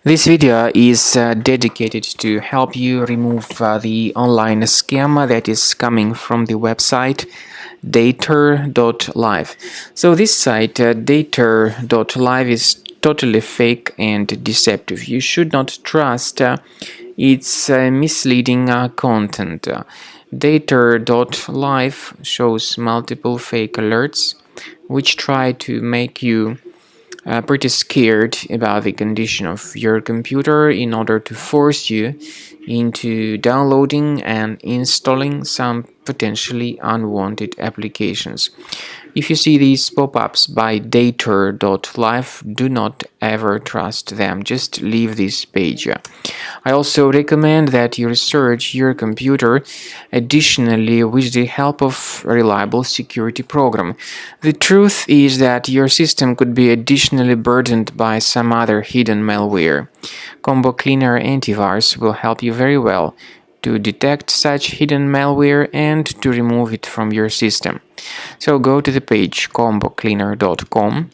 This video is dedicated to help you remove the online scam that is coming from the website Dater.live. So this site, Dater.live, is totally fake and deceptive. You should not trust its misleading content. Dater.live shows multiple fake alerts which try to make you pretty scared about the condition of your computer in order to force you into downloading and installing some potentially unwanted applications. If you see these pop-ups by Dater.live, do not ever trust them. Just leave this page. I also recommend that you research your computer additionally with the help of a reliable security program. The truth is that your system could be additionally burdened by some other hidden malware. Combo Cleaner Antivirus will help you very well to detect such hidden malware and to remove it from your system. So go to the page combocleaner.com,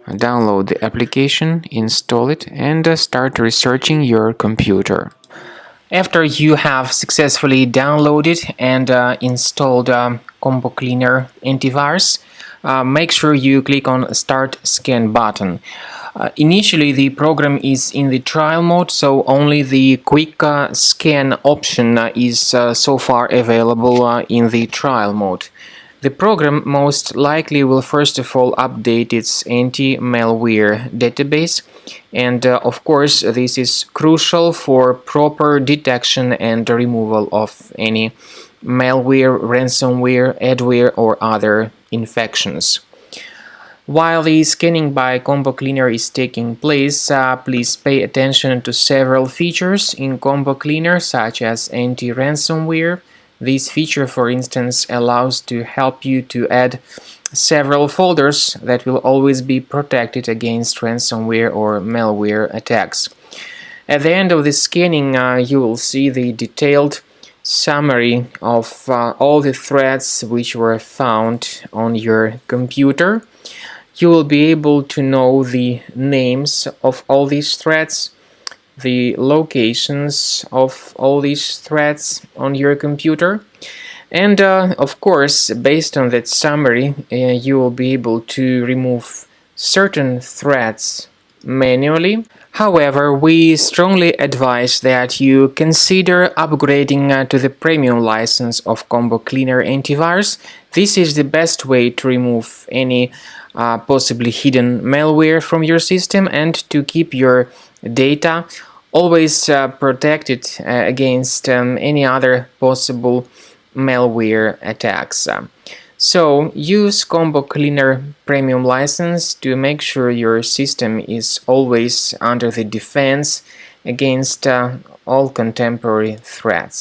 download the application, install it, and start researching your computer. After you have successfully downloaded and installed Combo Cleaner Antivirus, make sure you click on Start Scan button. Initially, the program is in the trial mode, so only the quick scan option is so far available in the trial mode. The program most likely will first of all update its anti-malware database, and of course this is crucial for proper detection and removal of any malware, ransomware, adware or other infections. While the scanning by Combo Cleaner is taking place, please pay attention to several features in Combo Cleaner, such as anti-ransomware. This feature, for instance, allows to help you to add several folders that will always be protected against ransomware or malware attacks. At the end of the scanning, you will see the detailed summary of all the threats which were found on your computer. You will be able to know the names of all these threats, the locations of all these threats on your computer, and of course, based on that summary, you will be able to remove certain threats manually. However, we strongly advise that you consider upgrading to the premium license of Combo Cleaner Antivirus. This is the best way to remove any possibly hidden malware from your system and to keep your data always protected against any other possible malware attacks. So use Combo Cleaner Premium license to make sure your system is always under the defense against all contemporary threats.